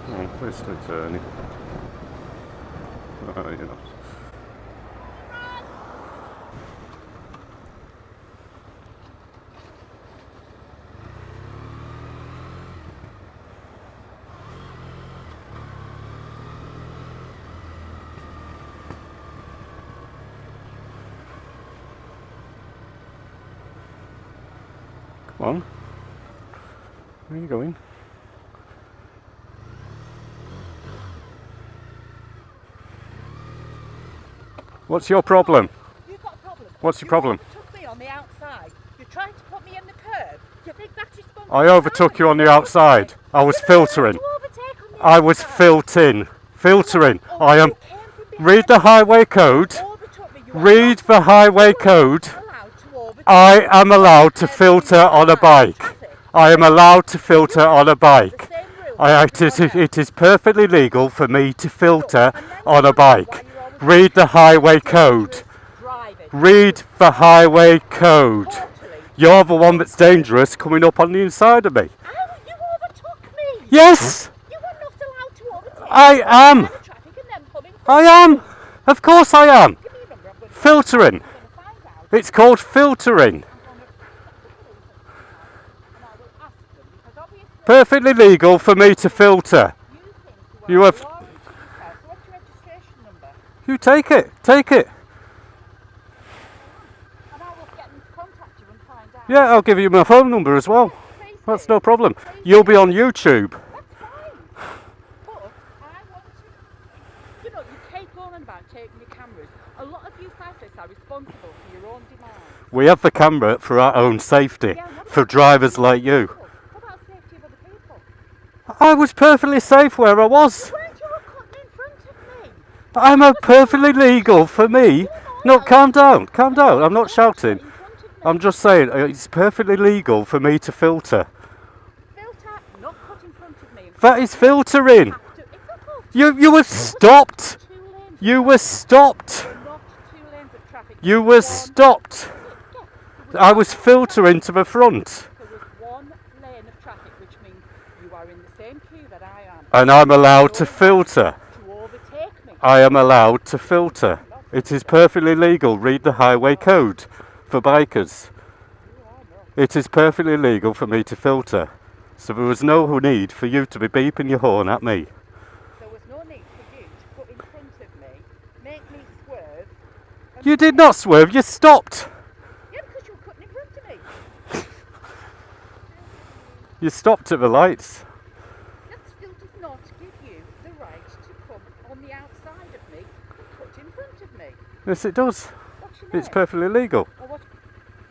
Oh, we're still turning. Oh, you know. Come on. Where are you going? What's your problem? You've got a problem. What's your problem? You overtook me on the outside. You're trying to put me in the curb. You think that's responsible? I overtook you on the outside. I was filtering. I was filtering. I am. Read the highway code. Read the highway code. I am allowed to filter on a bike. I am allowed to filter on a bike. It is perfectly legal for me to filter on a bike. Read the highway code. Read the highway code. You're the one that's dangerous coming up on the inside of me. You overtook me. Yes. You were not allowed to overtake. I am. I am. Of course I am. Filtering. It's called filtering. Perfectly legal for me to filter. You have. You take it. Take it. Yeah, I'll give you my phone number as well. That's no problem. You'll be on YouTube. You keep on about taking your cameras. A lot of you cyclists are responsible for your own demise. We have the camera for our own safety, for drivers like you. What about safety of other people? I was perfectly safe where I was. Weren't you cutting in front of me? I'm a perfectly legal for me. No, calm down, calm down. I'm not shouting. I'm just saying it's perfectly legal for me to filter. Filter, not cut in front of me. That is filtering. You were stopped. You were stopped. You were stopped. I was filtering to the front. There was one lane of traffic, which means you are in the same queue that I am. And I'm allowed to filter. To overtake me. I am allowed to filter. It is perfectly legal. Read the highway code for bikers. It is perfectly legal for me to filter. So there was no need for you to be beeping your horn at me. There was no need for you to put in front of me, make me swerve. You did not swerve, you stopped. Yeah, because you were cutting in front of me. You stopped at the lights. That still does not give you the right to come on the outside of me and cut in front of me. Yes, it does. What's your It's name? perfectly legal.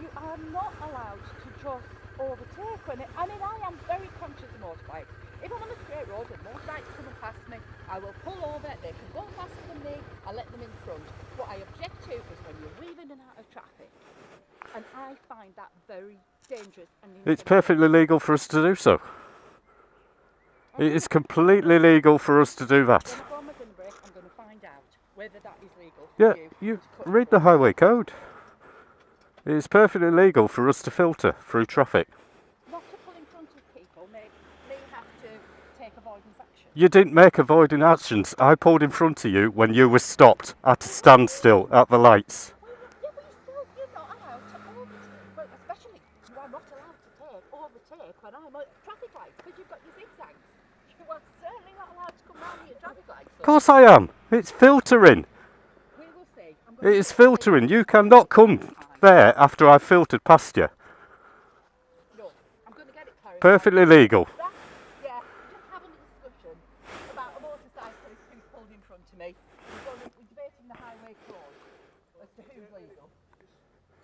You are not allowed to just overtake when I am very conscious of motorbikes. If I'm on a straight road and motorbikes coming past me, I will pull over. They can go faster than me. I let them in front. What I object to is when you're weaving in and out of traffic, and I find that very dangerous. And It's perfectly legal for us to do so. It is completely legal for us to do that. I'm going to find out whether that is legal. Yeah, you read the highway code. It is perfectly legal for us to filter through traffic. Not to pull in front of people, make me have to take avoidance action. You didn't make avoiding actions. I pulled in front of you when you were stopped at a standstill at the lights. Yeah, but you're not allowed to overtake. Well, especially, you are not allowed to overtake when I'm at traffic lights because you've got your zigzags. You are certainly not allowed to come round your traffic lights. Of course I am. It's filtering. We will see. It is filtering. You cannot come there after I've filtered past you. No, I'm going to get it clarified. Perfectly legal. Yeah, just having a discussion about a motorcyclist who's pulled in front of me. We're debating the highway clause as to who's legal.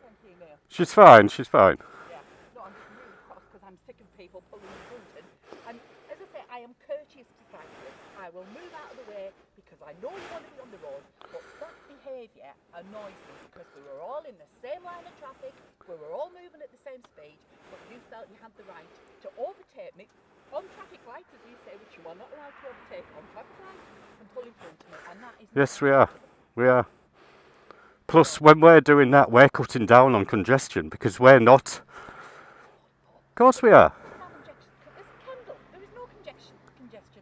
Thank you, Neil. She's fine, she's fine. Yeah, no, I'm just really cross because I'm sick of people pulling in front. And as I say, I am courteous to cyclists. I will move out of the way because I know you want to be on the road, but that behaviour annoys me because we were all in the same line of traffic, we were all moving at the same speed, but you felt you had the right to overtake me on traffic lights, as you say, which you are not allowed to overtake on traffic lights, and pull in front of me, and that is... Yes, we are. We are. Plus, when we're doing that, we're cutting down on congestion because we're not. Of course we are. There is no congestion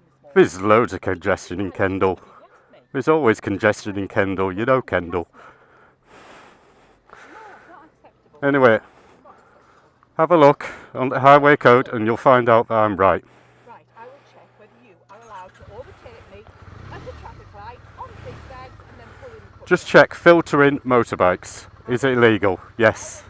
this more. There's loads of congestion in Kendal. If you ask me. There's always congestion in Kendal. You know Kendal. No, not acceptable. Anyway, Not acceptable. have a look on the highway code and you'll find out that I'm right. Right, I will check whether you are allowed to overtake me at the traffic light on zigzags and then pull in. Just check filtering motorbikes. Is it illegal? Yes.